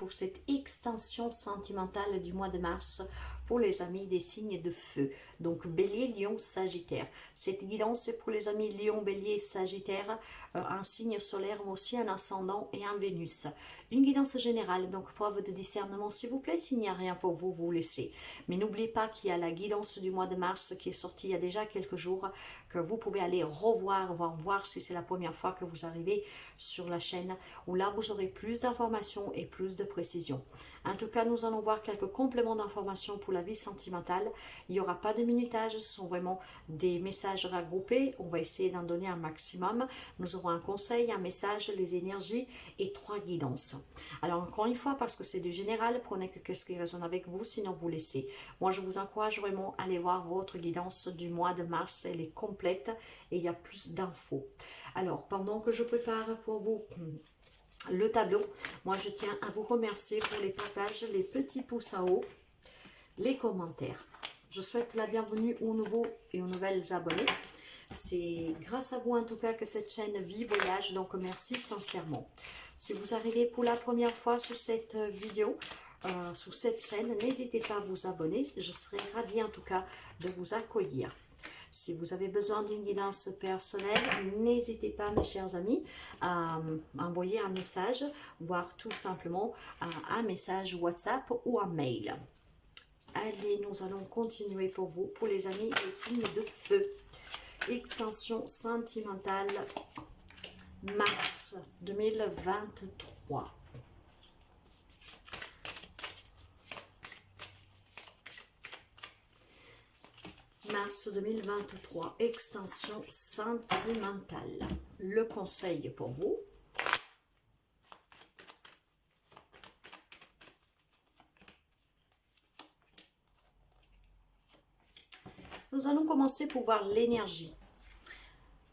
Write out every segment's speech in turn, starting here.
pour cette extension sentimentale du mois de mars pour les amis des signes de feu. Donc Bélier, Lion, Sagittaire. Cette guidance est pour les amis Lion, Bélier, Sagittaire, un signe solaire, mais aussi un ascendant et un Vénus. Une guidance générale, donc preuve de discernement s'il vous plaît. S'il n'y a rien pour vous, vous laissez. Mais n'oubliez pas qu'il y a la guidance du mois de mars qui est sortie il y a déjà quelques jours, que vous pouvez aller revoir, voir si c'est la première fois que vous arrivez sur la chaîne, où là vous aurez plus d'informations et plus de précisions. En tout cas, nous allons voir quelques compléments d'informations pour la vie sentimentale. Il n'y aura pas de minutage, ce sont vraiment des messages regroupés. On va essayer d'en donner un maximum. Nous aurons un conseil, un message, les énergies et 3 guidances. Alors encore une fois, parce que c'est du général, prenez que ce qui résonne avec vous, sinon vous laissez. Moi, je vous encourage vraiment à aller voir votre guidance du mois de mars. Elle est complète et il y a plus d'infos. Alors, pendant que je prépare pour vous le tableau, moi je tiens à vous remercier pour les partages, les petits pouces en haut, les commentaires. Je souhaite la bienvenue aux nouveaux et aux nouvelles abonnés. C'est grâce à vous en tout cas que cette chaîne vit, voyage, donc merci sincèrement. Si vous arrivez pour la première fois sur cette vidéo, sur cette chaîne, n'hésitez pas à vous abonner. Je serai ravie en tout cas de vous accueillir. Si vous avez besoin d'une guidance personnelle, n'hésitez pas, mes chers amis, à envoyer un message, voire tout simplement un message WhatsApp ou un mail. Allez, nous allons continuer pour vous, pour les amis des signes de feu. Extension sentimentale, mars 2023. Mars 2023, extension sentimentale. Le conseil pour vous. Nous allons commencer pour voir l'énergie.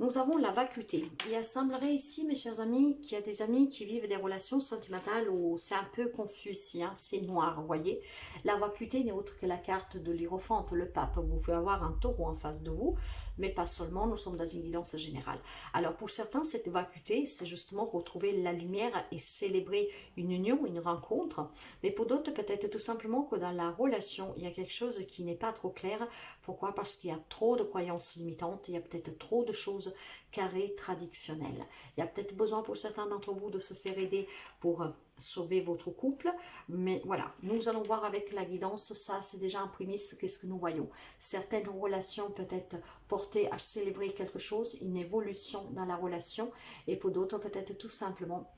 Nous avons la vacuité. Il semblerait ici, mes chers amis, qu'il y a des amis qui vivent des relations sentimentales où c'est un peu confus ici, hein, c'est noir, vous voyez. La vacuité n'est autre que la carte de l'Hiérophante, le pape. Vous pouvez avoir un taureau en face de vous, mais pas seulement, nous sommes dans une guidance générale. Alors pour certains, cette vacuité, c'est justement retrouver la lumière et célébrer une union, une rencontre. Mais pour d'autres, peut-être tout simplement que dans la relation, il y a quelque chose qui n'est pas trop clair. Pourquoi? Parce qu'il y a trop de croyances limitantes, il y a peut-être trop de choses carré traditionnel. Il y a peut-être besoin pour certains d'entre vous de se faire aider pour sauver votre couple, mais voilà, nous allons voir avec la guidance, ça c'est déjà un prémisse, qu'est-ce que nous voyons. Certaines relations peut-être portées à célébrer quelque chose, une évolution dans la relation, et pour d'autres peut-être tout simplement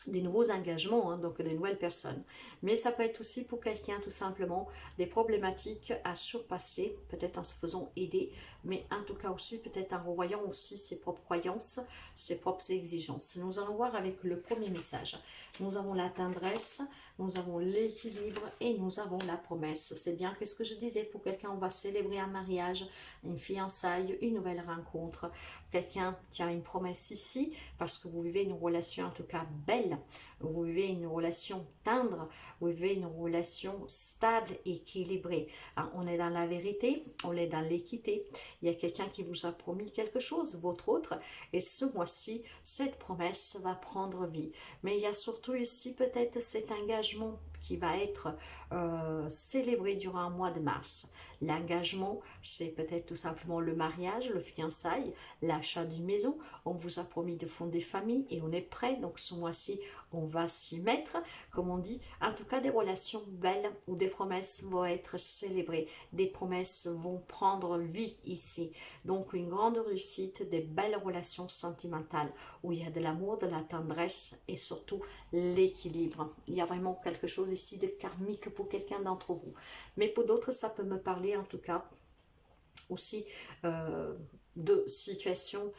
des nouveaux engagements, hein, donc des nouvelles personnes. Mais ça peut être aussi pour quelqu'un tout simplement des problématiques à surpasser, peut-être en se faisant aider, mais en tout cas aussi peut-être en revoyant aussi ses propres croyances, ses propres exigences. Nous allons voir avec le premier message. Nous avons la tendresse, nous avons l'équilibre et nous avons la promesse. C'est bien que ce que je disais, pour quelqu'un on va célébrer un mariage, une fiançaille, une nouvelle rencontre. Quelqu'un tient une promesse ici parce que vous vivez une relation en tout cas belle, vous vivez une relation tendre, vous vivez une relation stable, équilibrée. Hein, on est dans la vérité, on est dans l'équité. Il y a quelqu'un qui vous a promis quelque chose, votre autre, et ce mois-ci, cette promesse va prendre vie. Mais il y a surtout ici peut-être cet engagement qui va être célébré durant un mois de mars. L'engagement, c'est peut-être tout simplement le mariage, le fiançailles, l'achat d'une maison. On vous a promis de fonder famille et on est prêt. Donc ce mois-ci, on va s'y mettre, comme on dit. En tout cas, des relations belles où des promesses vont être célébrées. Des promesses vont prendre vie ici. Donc une grande réussite, des belles relations sentimentales où il y a de l'amour, de la tendresse et surtout l'équilibre. Il y a vraiment quelque chose ici de karmique pour quelqu'un d'entre vous. Mais pour d'autres, ça peut me parler en tout cas aussi de situations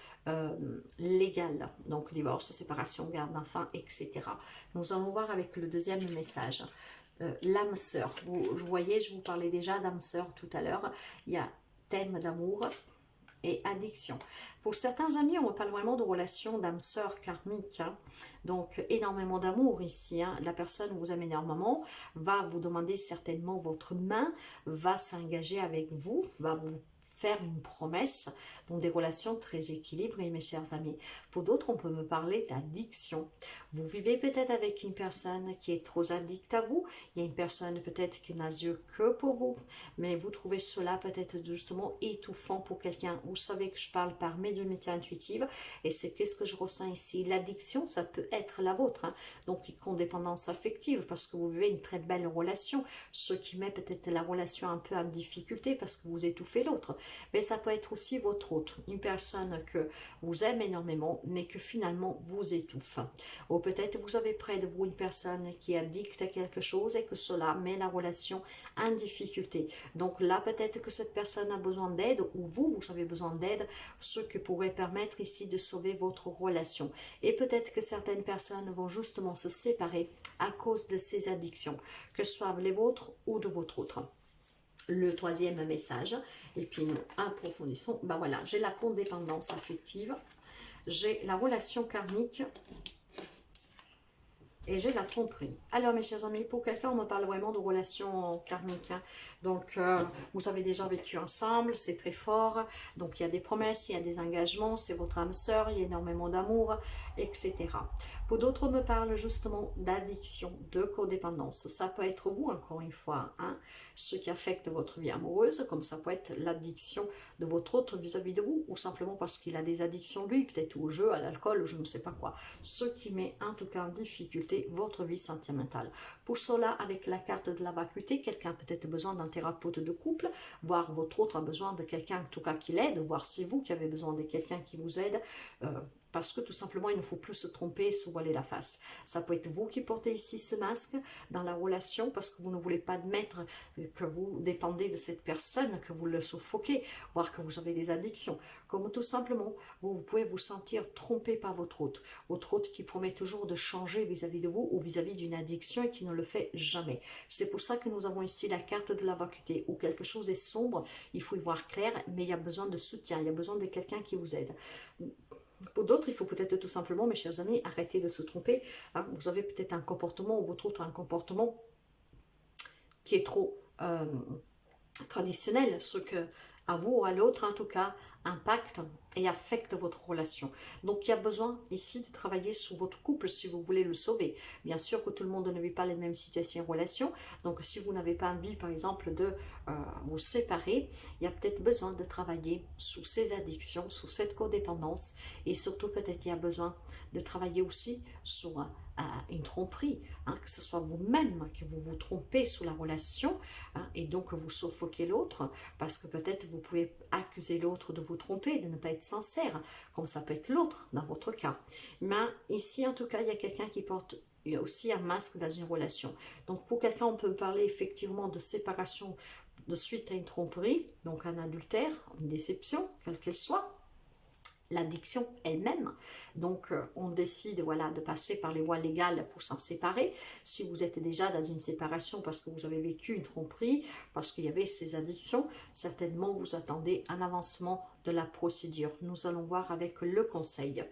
légales, donc divorce, séparation, garde d'enfants, etc. Nous allons voir avec le deuxième message. L'âme sœur. Vous voyez, je vous parlais déjà d'âme sœur tout à l'heure. Il y a thème d'amour et addiction. Pour certains amis, on parle vraiment de relations d'âme sœur karmique, hein. Donc énormément d'amour ici, hein. La personne vous aime énormément, va vous demander certainement votre main, va s'engager avec vous, va vous faire une promesse. Donc des relations très équilibrées, mes chers amis. Pour d'autres, on peut me parler d'addiction. Vous vivez peut-être avec une personne qui est trop addicte à vous. Il y a une personne peut-être qui n'a yeux que pour vous, mais vous trouvez cela peut-être justement étouffant pour quelqu'un. Vous savez que je parle par médiumnité intuitive et c'est qu'est-ce que je ressens ici. L'addiction, ça peut être la vôtre, hein. Donc une codépendance affective parce que vous vivez une très belle relation, ce qui met peut-être la relation un peu en difficulté parce que vous étouffez l'autre. Mais ça peut être aussi votre autre, une personne que vous aimez énormément, mais que finalement vous étouffe. Ou peut-être vous avez près de vous une personne qui est addicte à quelque chose et que cela met la relation en difficulté. Donc là, peut-être que cette personne a besoin d'aide ou vous avez besoin d'aide, ce qui pourrait permettre ici de sauver votre relation. Et peut-être que certaines personnes vont justement se séparer à cause de ces addictions, que ce soit les vôtres ou de votre autre. Le troisième message, et puis nous approfondissons, ben voilà, j'ai la codépendance affective, j'ai la relation karmique, et j'ai la tromperie. Alors mes chers amis, pour quelqu'un, on me parle vraiment de relations karmiques, hein. Donc vous avez déjà vécu ensemble, c'est très fort. Donc il y a des promesses, il y a des engagements, c'est votre âme sœur, il y a énormément d'amour, etc. Pour d'autres, on me parle justement d'addiction, de codépendance. Ça peut être vous, encore une fois, hein, ce qui affecte votre vie amoureuse, comme ça peut être l'addiction de votre autre vis-à-vis de vous, ou simplement parce qu'il a des addictions lui, peut-être au jeu, à l'alcool, ou je ne sais pas quoi. Ce qui met en tout cas en difficulté votre vie sentimentale. Pour cela, avec la carte de la vacuité, quelqu'un a peut-être besoin d'un thérapeute de couple, voire votre autre a besoin de quelqu'un en tout cas qui l'aide, voire c'est vous qui avez besoin de quelqu'un qui vous aide, parce que tout simplement il ne faut plus se tromper et se voiler la face. Ça peut être vous qui portez ici ce masque dans la relation parce que vous ne voulez pas admettre que vous dépendez de cette personne, que vous le suffoquez, voire que vous avez des addictions. Comme tout simplement vous pouvez vous sentir trompé par votre hôte qui promet toujours de changer vis-à-vis de vous ou vis-à-vis d'une addiction et qui ne le fait jamais. C'est pour ça que nous avons ici la carte de la vacuité où quelque chose est sombre, il faut y voir clair, mais il y a besoin de soutien, il y a besoin de quelqu'un qui vous aide. Pour d'autres, il faut peut-être tout simplement, mes chers amis, arrêter de se tromper, hein. Vous avez peut-être un comportement ou votre autre a un comportement qui est trop traditionnel, ce que à vous ou à l'autre en tout cas impacte et affecte votre relation. Donc il y a besoin ici de travailler sur votre couple si vous voulez le sauver. Bien sûr que tout le monde ne vit pas les mêmes situations et relations, donc si vous n'avez pas envie par exemple de vous séparer, il y a peut-être besoin de travailler sous ces addictions, sous cette codépendance et surtout peut-être il y a besoin de travailler aussi sur une tromperie, hein, que ce soit vous-même que vous vous trompez sous la relation, hein, et donc que vous suffoquez l'autre parce que peut-être vous pouvez accuser l'autre de vous tromper, de ne pas être sincère, comme ça peut être l'autre dans votre cas. Mais ici en tout cas il y a quelqu'un qui porte aussi un masque dans une relation. Donc pour quelqu'un on peut parler effectivement de séparation de suite à une tromperie, donc un adultère, une déception, quelle qu'elle soit, l'addiction elle-même. Donc on décide voilà de passer par les voies légales pour s'en séparer. Si vous êtes déjà dans une séparation parce que vous avez vécu une tromperie, parce qu'il y avait ces addictions, certainement vous attendez un avancement de la procédure. Nous allons voir avec le conseil.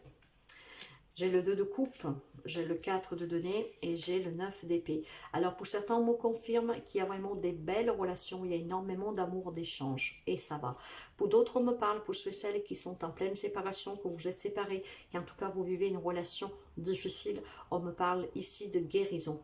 J'ai le 2 de coupe, j'ai le 4 de denier et j'ai le 9 d'épée. Alors pour certains, on me confirme qu'il y a vraiment des belles relations, il y a énormément d'amour, d'échange et ça va. Pour d'autres, on me parle, pour ceux et celles qui sont en pleine séparation, que vous êtes séparés, qu'en tout cas vous vivez une relation difficile, on me parle ici de guérison.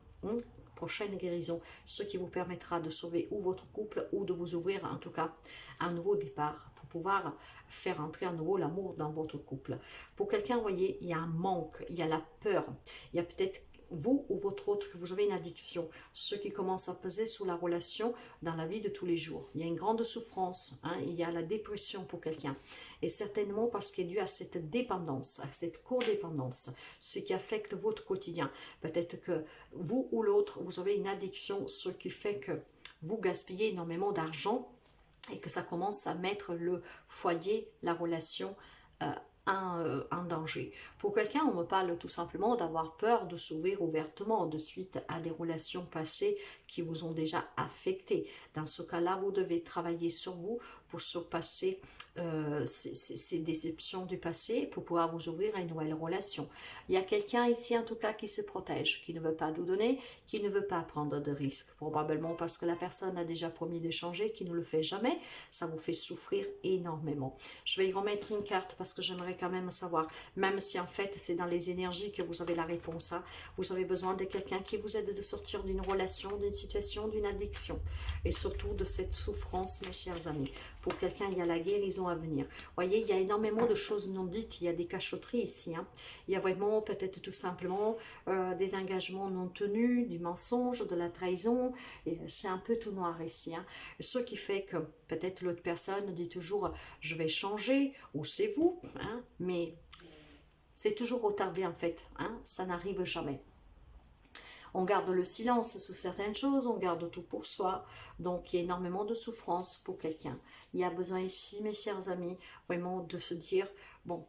Prochaine guérison, ce qui vous permettra de sauver ou votre couple ou de vous ouvrir en tout cas un nouveau départ pour pouvoir faire entrer à nouveau l'amour dans votre couple. Pour quelqu'un, vous voyez, il y a un manque, il y a la peur, il y a peut-être vous ou votre autre, que vous avez une addiction, ce qui commence à peser sur la relation dans la vie de tous les jours. Il y a une grande souffrance, hein, il y a la dépression pour quelqu'un. Et certainement parce qu'il est dû à cette dépendance, à cette codépendance, ce qui affecte votre quotidien. Peut-être que vous ou l'autre, vous avez une addiction, ce qui fait que vous gaspillez énormément d'argent et que ça commence à mettre le foyer, la relation en danger. Pour quelqu'un, on me parle tout simplement d'avoir peur de s'ouvrir ouvertement de suite à des relations passées qui vous ont déjà affecté. Dans ce cas-là, vous devez travailler sur vous pour surpasser ces déceptions du passé, pour pouvoir vous ouvrir à une nouvelle relation. Il y a quelqu'un ici en tout cas qui se protège, qui ne veut pas vous donner, qui ne veut pas prendre de risques, probablement parce que la personne a déjà promis d'échanger, qui ne le fait jamais. Ça vous fait souffrir énormément. Je vais y remettre une carte parce que j'aimerais quand même savoir, même si en fait c'est dans les énergies que vous avez la réponse, hein, vous avez besoin de quelqu'un qui vous aide de sortir d'une relation, d'une situation, d'une addiction et surtout de cette souffrance, mes chers amis. Pour quelqu'un, il y a la guérison à venir. Vous voyez, il y a énormément de choses non dites, il y a des cachotteries ici. Hein. Il y a vraiment peut-être tout simplement des engagements non tenus, du mensonge, de la trahison. C'est un peu tout noir ici. Hein. Ce qui fait que peut-être l'autre personne dit toujours « je vais changer » ou « c'est vous hein. ». Mais c'est toujours retardé en fait. Hein. Ça n'arrive jamais. On garde le silence sur certaines choses, on garde tout pour soi. Donc, il y a énormément de souffrance pour quelqu'un. Il y a besoin ici, mes chers amis, vraiment de se dire, bon,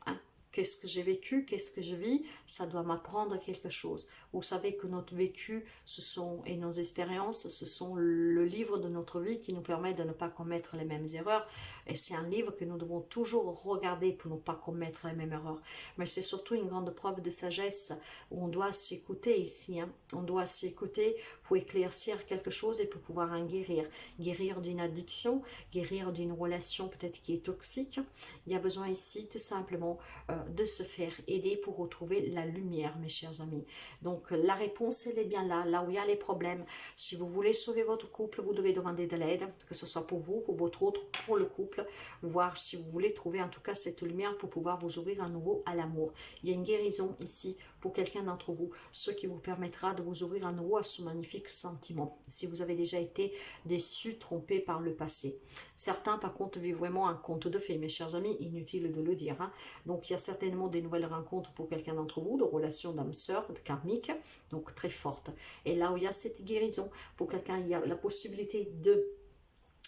hein, qu'est-ce que j'ai vécu, qu'est-ce que je vis, ça doit m'apprendre quelque chose. Vous savez que notre vécu et nos expériences, ce sont le livre de notre vie qui nous permet de ne pas commettre les mêmes erreurs. Et c'est un livre que nous devons toujours regarder pour ne pas commettre les mêmes erreurs. Mais c'est surtout une grande preuve de sagesse où on doit s'écouter ici. Hein. On doit s'écouter pour éclaircir quelque chose et pour pouvoir en guérir. Guérir d'une addiction, guérir d'une relation peut-être qui est toxique. Il y a besoin ici tout simplement de se faire aider pour retrouver la lumière, mes chers amis. Donc, la réponse, elle est bien là, là où il y a les problèmes. Si vous voulez sauver votre couple, vous devez demander de l'aide, que ce soit pour vous, pour votre autre, pour le couple, voir si vous voulez trouver en tout cas cette lumière pour pouvoir vous ouvrir à nouveau à l'amour. Il y a une guérison ici pour quelqu'un d'entre vous, ce qui vous permettra de vous ouvrir à nouveau à ce magnifique sentiment. Si vous avez déjà été déçu, trompé par le passé. Certains, par contre, vivent vraiment un conte de fées, mes chers amis, inutile de le dire. Hein. Donc, il y a certainement des nouvelles rencontres pour quelqu'un d'entre vous, de relations d'âme-sœur, de karmique, donc très fortes. Et là où il y a cette guérison, pour quelqu'un, il y a la possibilité de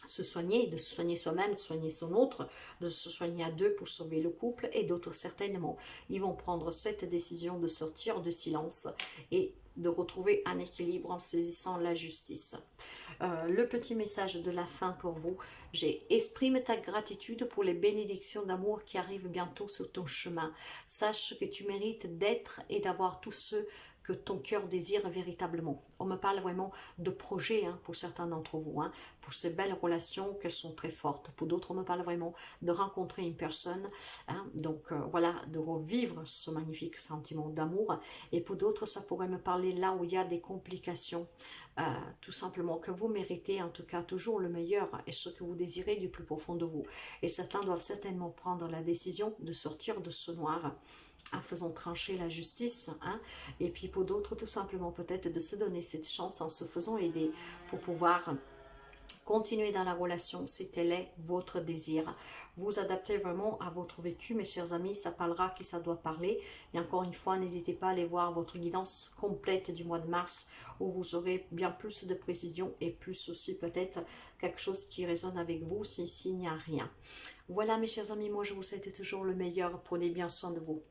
se soigner, de se soigner soi-même, de soigner son autre, de se soigner à deux pour sauver le couple, et d'autres certainement, ils vont prendre cette décision de sortir du silence et de retrouver un équilibre en saisissant la justice. Le petit message de la fin pour vous, exprime ta gratitude pour les bénédictions d'amour qui arrivent bientôt sur ton chemin. Sache que tu mérites d'être et d'avoir tous ceux que ton cœur désire véritablement. On me parle vraiment de projets hein, pour certains d'entre vous, hein, pour ces belles relations qu'elles sont très fortes. Pour d'autres, on me parle vraiment de rencontrer une personne, hein, donc voilà, de revivre ce magnifique sentiment d'amour. Et pour d'autres, ça pourrait me parler là où il y a des complications, tout simplement que vous méritez en tout cas toujours le meilleur et ce que vous désirez du plus profond de vous. Et certains doivent certainement prendre la décision de sortir de ce noir en faisant trancher la justice, hein, et puis pour d'autres tout simplement peut-être de se donner cette chance en se faisant aider pour pouvoir continuer dans la relation si tel est votre désir. Vous adaptez vraiment à votre vécu, mes chers amis, ça parlera qui ça doit parler. Et encore une fois, n'hésitez pas à aller voir votre guidance complète du mois de mars, où vous aurez bien plus de précision et plus aussi peut-être quelque chose qui résonne avec vous s'il n'y a rien. Voilà mes chers amis, moi je vous souhaite toujours le meilleur, prenez bien soin de vous.